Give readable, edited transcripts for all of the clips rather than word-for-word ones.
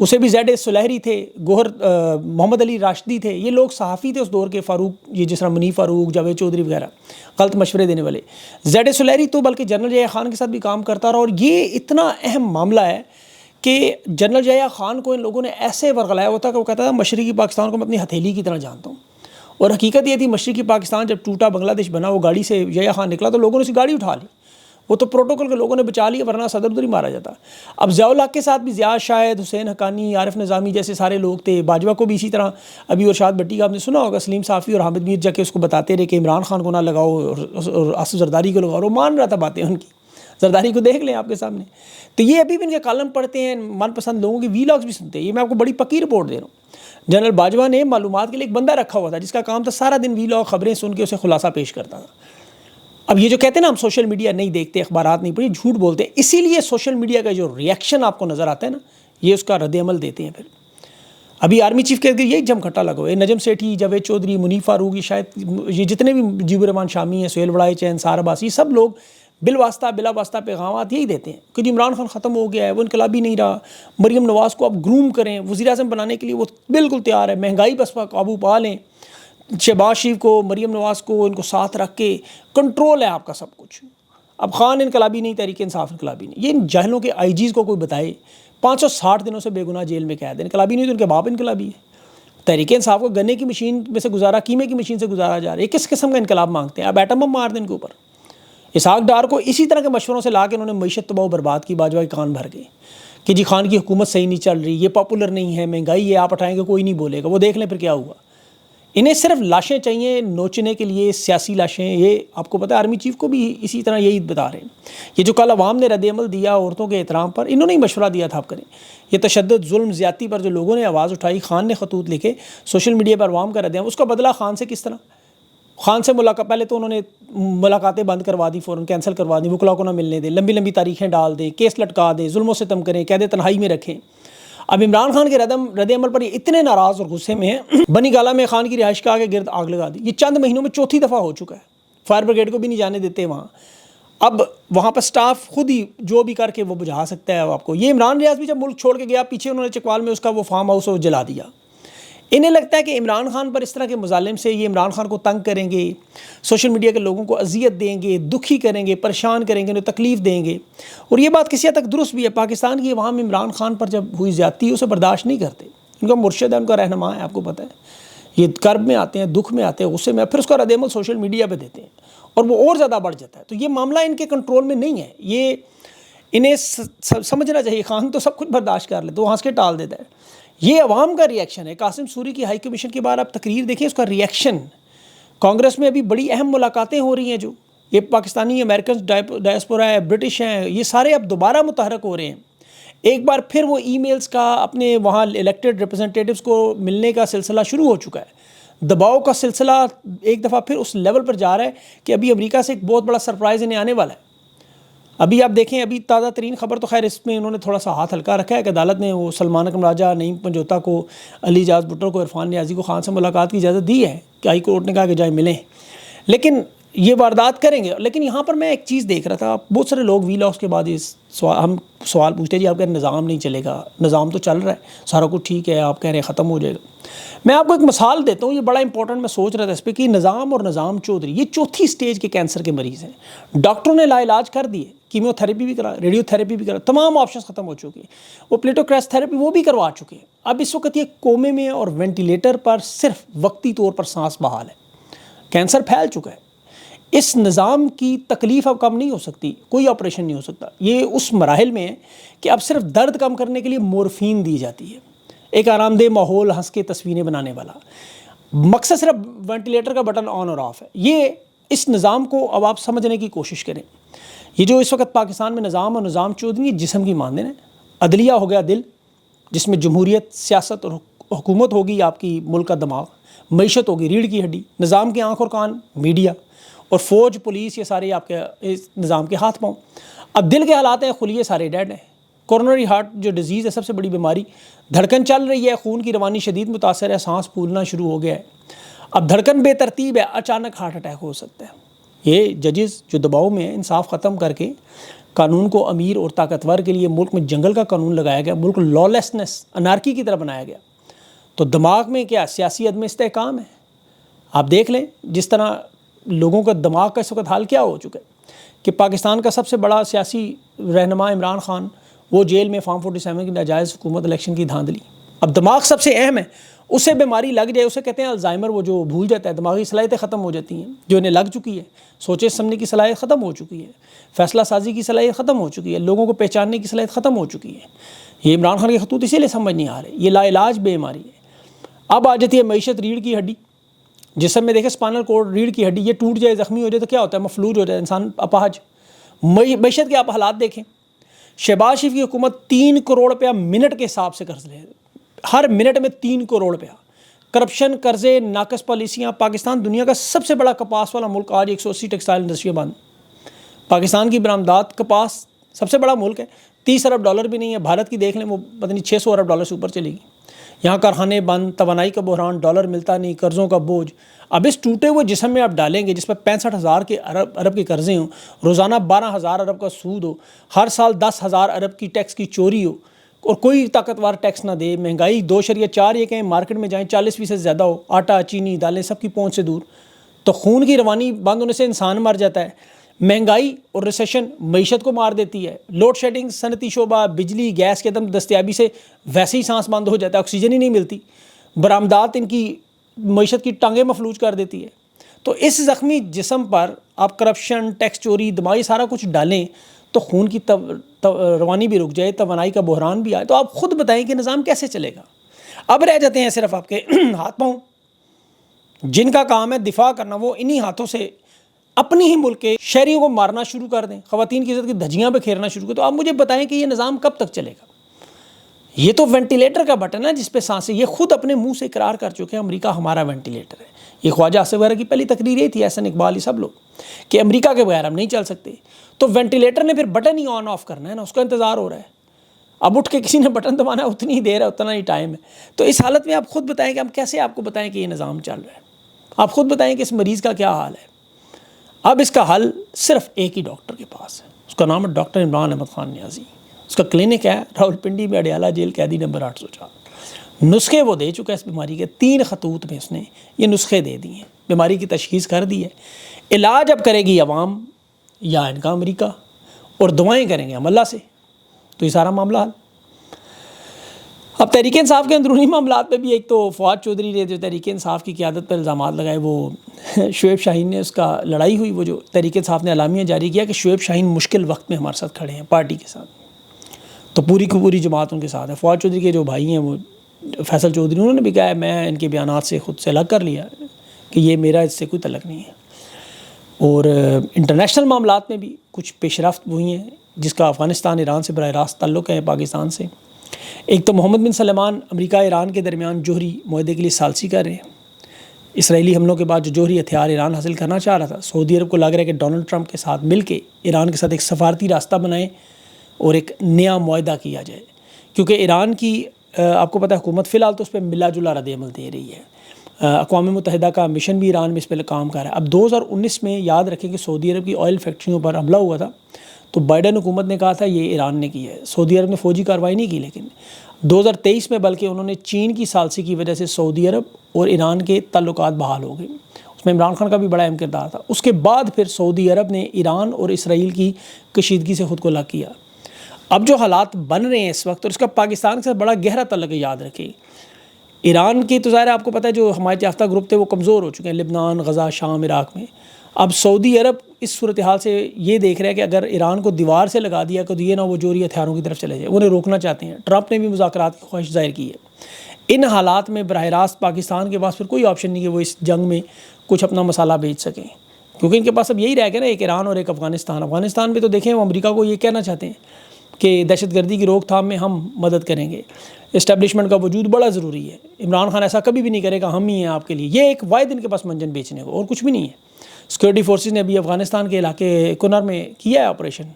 اسے بھی زیڈ سلیحری تھے، گوہر محمد علی راشدی تھے، یہ لوگ صحافی تھے اس دور کے، فاروق یہ جس طرح منیف فاروق، جاوید چودھری وغیرہ غلط مشورے دینے والے۔ زیڈ سلیحری تو بلکہ جنرل ضیاء خان کے ساتھ بھی کام کرتا رہا، اور یہ اتنا اہم معاملہ ہے کہ جنرل ضیاء خان کو ان لوگوں نے ایسے ورغلایا ہوا تھا کہ وہ کہتا تھا مشرقی پاکستان کو میں اپنی ہتھیلی کی طرح جانتا ہوں، اور حقیقت یہ تھی مشرقی پاکستان جب ٹوٹا، بنگلہ دیش بنا، وہ گاڑی سے ضیاء خان نکلا تو لوگوں نے اس کی گاڑی اٹھا لی، وہ تو پروٹوکول کے لوگوں نے بچا لیا، ورنہ صدر ادھر ہی مارا جاتا۔ اب ضیاء الحق کے ساتھ بھی ضیاء شاہد، حسین حقانی، عارف نظامی جیسے سارے لوگ تھے، باجوہ کو بھی اسی طرح، ابھی ارشاد بھٹی کا آپ نے سنا ہوگا، سلیم صافی اور حامد میر جا کے اس کو بتاتے رہے کہ عمران خان کو نہ لگاؤ اور آصف زرداری کو لگاؤ، اور وہ مان رہا تھا باتیں ان کی، زرداری کو دیکھ لیں آپ کے سامنے۔ تو یہ ابھی بھی ان کے کالم پڑھتے ہیں، من پسند لوگوں کی وی لاگز بھی سنتے ہیں، یہ میں آپ کو بڑی پکی رپورٹ دے رہا ہوں۔ جنرل باجوہ نے معلومات کے لیے ایک بندہ رکھا ہوا تھا جس کا کام تھا سارا دن وی لاگ خبریں سن کے اسے خلاصہ پیش کرتا تھا۔ اب یہ جو کہتے ہیں نا ہم سوشل میڈیا نہیں دیکھتے، اخبارات نہیں پڑھتے، جھوٹ بولتے ہیں، اسی لیے سوشل میڈیا کا جو ریئیکشن آپ کو نظر آتا ہے نا، یہ اس کا رد عمل دیتے ہیں۔ پھر ابھی آرمی چیف کے یہی جم کھٹا لگا ہوا ہے، نجم سیٹھی، جاوید چودھری، منیف فاروق، یہ شاید یہ جتنے بھی مجیب الرحمان شامی ہیں، سہیل وڑائچ چین، سار عباسی، سب لوگ بالواسطہ بلا واسطہ پیغامات یہی دیتے ہیں کہ جی عمران خان ختم ہو گیا ہے، وہ انقلابی نہیں رہا، مریم نواز کو اب گروم کریں، وزیر اعظم بنانے کے لیے وہ بالکل تیار ہے، مہنگائی بس پر قابو پا لیں، شہباز شریف کو، مریم نواز کو، ان کو ساتھ رکھ کے کنٹرول ہے آپ کا سب کچھ۔ اب خان انقلابی نہیں، تحریک انصاف انقلابی نہیں، یہ ان جاہلوں کے آئی جیز کو کوئی بتائے، 560 دنوں سے بے گناہ جیل میں قید ہے، انقلابی نہیں تو ان کے باپ انقلابی ہے۔ تحریک انصاف کو گنے کی مشین میں سے گزارا، کیمے کی مشین سے گزارا جا رہا ہے، کس قسم کا انقلاب مانگتے ہیں؟ اب ایٹم بم مار دیں ان کے اوپر۔ اسحاق ڈار کو اسی طرح کے مشوروں سے لا کے انہوں نے معیشت تباہ و برباد کی، باجوہ کے کان بھر گئے کہ جی خان کی حکومت صحیح نہیں چل رہی، یہ پاپولر نہیں ہے، مہنگائی ہے، آپ اٹھائیں گے کوئی نہیں بولے گا، وہ دیکھ لیں پھر کیا ہوا۔ انہیں صرف لاشیں چاہیے نوچنے کے لیے، سیاسی لاشیں۔ یہ آپ کو پتہ ہے آرمی چیف کو بھی اسی طرح یہی بتا رہے ہیں۔ یہ جو کل عوام نے رد عمل دیا عورتوں کے احترام پر، انہوں نے ہی مشورہ دیا تھا آپ کریں۔ یہ تشدد، ظلم، زیادتی پر جو لوگوں نے آواز اٹھائی، خان نے خطوط لکھے، سوشل میڈیا پر عوام کا رد عمل، اس کا بدلہ خان سے کس طرح؟ خان سے ملاقات، پہلے تو انہوں نے ملاقاتیں بند کروا دی، فوراً کینسل کروا دی، وکلا کو نہ ملنے دیں، لمبی لمبی تاریخیں ڈال دیں، کیس لٹکا دیں، ظلم و ستم کریں، قید تنہائی میں رکھیں۔ اب عمران خان کے رد عمل پر یہ اتنے ناراض اور غصے میں ہیں، بنی گالہ میں خان کی رہائش گاہ کے گرد آگ لگا دی۔ یہ چند مہینوں میں چوتھی دفعہ ہو چکا ہے، فائر بریگیڈ کو بھی نہیں جانے دیتے وہاں۔ اب وہاں پر سٹاف خود ہی جو بھی کر کے وہ بجھا سکتا ہے آپ کو۔ یہ عمران ریاض بھی جب ملک چھوڑ کے گیا، پیچھے انہوں نے چکوال میں اس کا وہ فارم ہاؤس جلا دیا۔ انہیں لگتا ہے کہ عمران خان پر اس طرح کے مظالم سے یہ عمران خان کو تنگ کریں گے، سوشل میڈیا کے لوگوں کو اذیت دیں گے، دکھی کریں گے، پریشان کریں گے، انہیں تکلیف دیں گے۔ اور یہ بات کسی حد تک درست بھی ہے، پاکستان کی عوام عمران خان پر جب ہوئی زیادتی ہے اسے برداشت نہیں کرتے، ان کا مرشد ہے، ان کا رہنما ہے، آپ کو پتہ ہے۔ یہ کرب میں آتے ہیں، دکھ میں آتے ہیں، غصے میں، پھر اس کا رد عمل سوشل میڈیا پہ دیتے ہیں اور وہ اور زیادہ بڑھ جاتا ہے۔ تو یہ معاملہ ان کے کنٹرول میں نہیں ہے، یہ انہیں سمجھنا چاہیے۔ خان تو سب کچھ برداشت کر لے، تو وہ ہنس کے ٹال دیتا ہے۔ یہ عوام کا ریئیکشن ہے۔ قاسم سوری کی ہائی کمیشن کے بعد آپ تقریر دیکھیں، اس کا ریئیکشن۔ کانگریس میں ابھی بڑی اہم ملاقاتیں ہو رہی ہیں، جو یہ پاکستانی امریکن ڈائسپورا ہے، برٹش ہیں، یہ سارے اب دوبارہ متحرک ہو رہے ہیں۔ ایک بار پھر وہ ای میلز کا اپنے وہاں الیکٹڈ ریپرزنٹیٹیوز کو ملنے کا سلسلہ شروع ہو چکا ہے۔ دباؤ کا سلسلہ ایک دفعہ پھر اس لیول پر جا رہا ہے کہ ابھی امریکہ سے ایک بہت بڑا سرپرائز انہیں آنے والا ہے۔ ابھی آپ دیکھیں، ابھی تازہ ترین خبر تو خیر اس میں انہوں نے تھوڑا سا ہاتھ ہلکا رکھا ہے کہ عدالت نے وہ سلمان اکرم راجہ، نعیم پنجوتا کو، علی اعجاز بھٹو کو، عرفان نیازی کو خان سے ملاقات کی اجازت دی ہے کہ ہائی کورٹ نے کہا کہ جائے ملیں، لیکن یہ واردات کریں گے۔ لیکن یہاں پر میں ایک چیز دیکھ رہا تھا، بہت سارے لوگ وی لاگس کے بعد ہم سوال پوچھتے ہیں جی آپ کہہ رہے ہیں نظام نہیں چلے گا، نظام تو چل رہا ہے، سارا کچھ ٹھیک ہے، آپ کہہ رہے ہیں ختم ہو جائے گا۔ میں آپ کو ایک مثال دیتا ہوں، یہ بڑا امپورٹنٹ، میں سوچ رہا تھا اس پہ کہ نظام اور نظام چودھری یہ چوتھی سٹیج کے کینسر کے مریض ہیں۔ ڈاکٹروں نے لا علاج کر دیے، کیمیو تھراپی بھی کرا، ریڈیو تھراپی بھی کرا، تمام آپشنز ختم ہو چکے ہیں، وہ پلیٹوکریس تھراپی وہ بھی کروا چکے ہیں۔ اب اس وقت یہ کومے میں اور وینٹیلیٹر پر صرف وقتی طور پر سانس بحال ہے، کینسر پھیل چکا ہے۔ اس نظام کی تکلیف اب کم نہیں ہو سکتی، کوئی آپریشن نہیں ہو سکتا۔ یہ اس مراحل میں ہے کہ اب صرف درد کم کرنے کے لیے مورفین دی جاتی ہے، ایک آرام دہ ماحول، ہنس کے تصویریں بنانے والا۔ مقصد صرف وینٹیلیٹر کا بٹن آن اور آف ہے۔ یہ اس نظام کو اب آپ سمجھنے کی کوشش کریں۔ یہ جو اس وقت پاکستان میں نظام اور نظام چودھری جسم کی مانند ہے، عدلیہ ہو گیا دل، جس میں جمہوریت، سیاست اور حکومت ہوگی آپ کی ملک کا دماغ، معیشت ہوگی ریڑھ کی ہڈی، نظام کی آنکھ اور کان میڈیا، اور فوج، پولیس، یہ سارے آپ کے اس نظام کے ہاتھ پاؤں۔ اب دل کے حالات ہیں خلیے سارے ڈیڈ ہیں۔ کورونری ہارٹ جو ڈیزیز ہے، سب سے بڑی بیماری، دھڑکن چل رہی ہے، خون کی روانی شدید متاثر ہے، سانس پھولنا شروع ہو گیا ہے۔ اب دھڑکن بے ترتیب ہے، اچانک ہارٹ اٹیک ہو سکتا ہے۔ یہ ججز جو دباؤ میں ہیں انصاف ختم کر کے قانون کو امیر اور طاقتور کے لیے ملک میں جنگل کا قانون لگایا گیا، ملک لا لیسنس انارکی کی طرح بنایا گیا، تو دماغ میں کیا سیاسی عدم استحکام ہے؟ آپ دیکھ لیں جس طرح لوگوں کا دماغ کا اس وقت حال کیا ہو چکا ہے کہ پاکستان کا سب سے بڑا سیاسی رہنما عمران خان وہ جیل میں فارم 47 کی ناجائز حکومت الیکشن کی دھاندلی۔ اب دماغ سب سے اہم ہے، اسے بیماری لگ جائے، اسے کہتے ہیں الزائمر، وہ جو بھول جاتا ہے، دماغی صلاحیتیں ختم ہو جاتی ہیں، جو انہیں لگ چکی ہے، سوچے سمجھنے کی صلاحیت ختم ہو چکی ہے، فیصلہ سازی کی صلاحیت ختم ہو چکی ہے، لوگوں کو پہچاننے کی صلاحیت ختم ہو چکی ہے۔ یہ عمران خان کے خطوط اسی لیے سمجھ نہیں آ رہے، یہ لا علاج بیماری ہے۔ اب آ جاتی ہے معیشت، ریڑھ کی ہڈی، جسم میں دیکھیں اسپائنل کورڈ، ریڑھ کی ہڈی، یہ ٹوٹ جائے، زخمی ہو جائے تو کیا ہوتا ہے؟ مفلوج ہو جائے انسان، اپاہج۔ معیشت کے آپ حالات دیکھیں، شہباز شریف کی حکومت 3 کروڑ روپیہ منٹ کے حساب سے قرض لے، ہر منٹ میں 3 کروڑ روپیہ، کرپشن، قرضے، ناقص پالیسیاں۔ پاکستان دنیا کا سب سے بڑا کپاس والا ملک، آج 180 ٹیکسٹائل انڈسٹریاں بند۔ پاکستان کی برآمدات کپاس سب سے بڑا ملک ہے، 30 ارب ڈالر بھی نہیں ہے، بھارت کی دیکھ لیں وہ پتہ نہیں 600 ارب ڈالر سے اوپر چلے گی۔ یہاں کارخانے بند، توانائی کا بحران، ڈالر ملتا نہیں، قرضوں کا بوجھ۔ اب اس ٹوٹے ہوئے جسم میں آپ ڈالیں گے جس پر 65,000 کے ارب کے قرضے ہوں، روزانہ 12,000 ارب کا سود ہو، ہر سال 10,000 ارب کی ٹیکس کی چوری ہو اور کوئی طاقتور ٹیکس نہ دے، مہنگائی 2.4 یہ کہیں مارکیٹ میں جائیں 40% زیادہ ہو، آٹا، چینی، دالیں سب کی پہنچ سے دور، تو خون کی روانی بند ہونے سے انسان مر جاتا ہے۔ مہنگائی اور ریسیشن معیشت کو مار دیتی ہے، لوڈ شیڈنگ، صنعتی شعبہ، بجلی گیس کے عدم دستیابی سے ویسے ہی سانس بند ہو جاتا ہے، آکسیجن ہی نہیں ملتی، برآمدات ان کی معیشت کی ٹانگیں مفلوج کر دیتی ہے۔ تو اس زخمی جسم پر آپ کرپشن، ٹیکس چوری، دماغی سارا کچھ ڈالیں تو خون کی روانی بھی رک جائے، توانائی کا بحران بھی آئے، تو آپ خود بتائیں کہ نظام کیسے چلے گا؟ اب رہ جاتے ہیں صرف آپ کے ہاتھ پاؤں، جن کا کام ہے دفاع کرنا، وہ انہی ہاتھوں سے اپنی ہی ملک کے شہریوں کو مارنا شروع کر دیں، خواتین کی عزت کی دھجیاں پہ کھیرنا شروع کر دیں۔ تو آپ مجھے بتائیں کہ یہ نظام کب تک چلے گا؟ یہ تو وینٹیلیٹر کا بٹن ہے جس پہ سانسیں، یہ خود اپنے منہ سے اقرار کر چکے ہیں امریکہ ہمارا وینٹیلیٹر ہے۔ یہ خواجہ آصف وغیرہ کی پہلی تقریر یہ تھی، احسن اقبال، یہ سب لوگ، کہ امریکہ کے بغیر ہم نہیں چل سکتے۔ تو وینٹیلیٹر نے پھر بٹن ہی آن آف کرنا ہے نا، اس کا انتظار ہو رہا ہے، اب اٹھ کے کسی نے بٹن دبانا ہے، اتنی ہی دیر ہے، اتنا ہی ٹائم ہے۔ تو اس حالت میں آپ خود بتائیں کہ ہم کیسے آپ کو بتائیں کہ یہ نظام چل رہا ہے؟ آپ خود بتائیں کہ اس مریض کا کیا حال ہے؟ اب اس کا حل صرف ایک ہی ڈاکٹر کے پاس ہے، اس کا نام ہے ڈاکٹر عمران احمد خان نیازی۔ اس کا کلینک ہے راولپنڈی میں، اڈیالہ جیل، قیدی نمبر 804۔ نسخے وہ دے چکا ہے اس بیماری کے، 3 خطوط میں اس نے یہ نسخے دے دیے ہیں، بیماری کی تشخیص کر دی ہے۔ علاج اب کرے گی عوام یا ان کا امریکہ، اور دعائیں کریں گے ہم اللہ سے، تو یہ سارا معاملہ حل۔ اب تحریک انصاف کے اندرونی معاملات پہ بھی ایک تو فواد چودھری نے جو تحریک انصاف کی قیادت پر الزامات لگائے، وہ شعیب شاہین نے اس کا لڑائی ہوئی، وہ جو تحریک انصاف نے اعلامیہ جاری کیا کہ شعیب شاہین مشکل وقت میں ہمارے ساتھ کھڑے ہیں پارٹی کے ساتھ، تو پوری کی پوری جماعت ان کے ساتھ ہے۔ فواد چودھری کے جو بھائی ہیں وہ فیصل چودھری، انہوں نے بھی کہا ہے میں ان کے بیانات سے خود سے الگ کر لیا کہ یہ میرا اس سے کوئی تعلق نہیں ہے۔ اور انٹرنیشنل معاملات میں بھی کچھ پیش رفت ہوئی ہیں جس کا افغانستان ایران سے براہ راست تعلق ہے، پاکستان سے۔ ایک تو محمد بن سلمان امریکہ ایران کے درمیان جوہری معاہدے کے لیے ثالثی کر رہے ہیں۔ اسرائیلی حملوں کے بعد جو جوہری ہتھیار ایران حاصل کرنا چاہ رہا تھا، سعودی عرب کو لگ رہا ہے کہ ڈونلڈ ٹرمپ کے ساتھ مل کے ایران کے ساتھ ایک سفارتی راستہ بنائیں اور ایک نیا معاہدہ کیا جائے، کیونکہ ایران کی آپ کو پتہ ہے حکومت فی الحال تو اس پہ ملا جلا رد عمل دے رہی ہے۔ اقوام متحدہ کا مشن بھی ایران میں اس پہ کام کر رہا ہے۔ اب 2019 میں یاد رکھیں کہ سعودی عرب کی آئل فیکٹریوں پر حملہ ہوا تھا، تو بائیڈن حکومت نے کہا تھا یہ ایران نے کی ہے، سعودی عرب نے فوجی کارروائی نہیں کی، لیکن 2023 میں بلکہ انہوں نے چین کی ثالثی کی وجہ سے سعودی عرب اور ایران کے تعلقات بحال ہو گئے، اس میں عمران خان کا بھی بڑا اہم کردار تھا۔ اس کے بعد پھر سعودی عرب نے ایران اور اسرائیل کی کشیدگی سے خود کو الگ کیا۔ اب جو حالات بن رہے ہیں اس وقت، اور اس کا پاکستان کے ساتھ بڑا گہرا تعلق ہے، یاد رکھیں ایران کی تو ظاہر ہے آپ کو پتہ ہے جو حمایت یافتہ گروپ تھے وہ کمزور ہو چکے ہیں لبنان، غزہ، شام، عراق میں۔ اب سعودی عرب اس صورتحال سے یہ دیکھ رہا ہے کہ اگر ایران کو دیوار سے لگا دیا تو یہ نہ وہ جوہری ہتھیاروں کی طرف چلے جائے، انہیں روکنا چاہتے ہیں۔ ٹرمپ نے بھی مذاکرات کی خواہش ظاہر کی ہے۔ ان حالات میں براہ راست پاکستان کے پاس پھر کوئی آپشن نہیں کہ وہ اس جنگ میں کچھ اپنا مسالہ بیچ سکیں، کیونکہ ان کے پاس اب یہی رہ گیا نا، ایک ایران اور ایک افغانستان۔ افغانستان میں تو دیکھیں وہ امریکہ کو یہ کہنا چاہتے ہیں کہ دہشت گردی کی روک تھام میں ہم مدد کریں گے، اسٹیبلشمنٹ کا وجود بڑا ضروری ہے، عمران خان ایسا کبھی بھی نہیں کرے گا، ہم ہی ہیں آپ کے لیے، یہ ایک واحد ان کے پاس منجن بیچنے کو، اور کچھ بھی نہیں ہے۔ سیکورٹی فورسز نے ابھی افغانستان کے علاقے کنر میں کیا ہے آپریشن،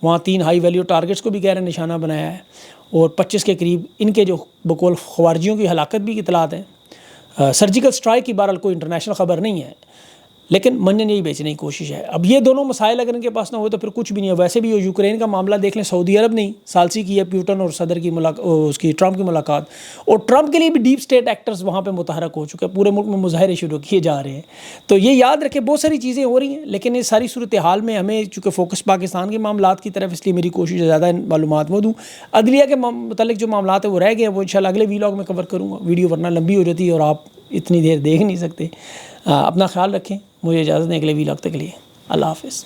وہاں 3 ہائی ویلیو ٹارگٹس کو بھی کہہ رہے ہیں نشانہ بنایا ہے، اور 25 کے قریب ان کے جو بقول خوارجیوں کی ہلاکت بھی کی اطلاعات ہیں۔ سرجیکل سٹرائک کی بہرحال کوئی انٹرنیشنل خبر نہیں ہے۔ لیکن منجن یہی بیچنے کی کوشش ہے. اب یہ دونوں مسائل اگر ان کے پاس نہ ہو تو پھر کچھ بھی نہیں ہے. ویسے بھی یوکرین کا معاملہ دیکھ لیں, سعودی عرب نہیں ثالثی کی ہے پیوٹن اور صدر کی اس کی ٹرمپ کی ملاقات, اور ٹرمپ کے لیے بھی ڈیپ اسٹیٹ ایکٹرز وہاں پہ متحرک ہو چکے ہیں, پورے ملک میں مظاہرے شروع کیے جا رہے ہیں. تو یہ یاد رکھیں بہت ساری چیزیں ہو رہی ہیں, لیکن اس ساری صورتحال میں ہمیں چونکہ فوکس پاکستان کے معاملات کی طرف, اس لیے میری کوشش ہے زیادہ معلومات وہ دوں. عدلیہ کے متعلق جو معاملات ہیں وہ رہ گئے ہیں, وہ انشاءاللہ اگلے ویلاگ میں کور کروں گا. ویڈیو ورنہ لمبی ہو جاتی ہے اور آپ اتنی دیر دیکھ نہیں سکتے. اپنا خیال رکھیں, مجھے اجازت دیں اگلے ویلاگ تک کے لیے. اللہ حافظ.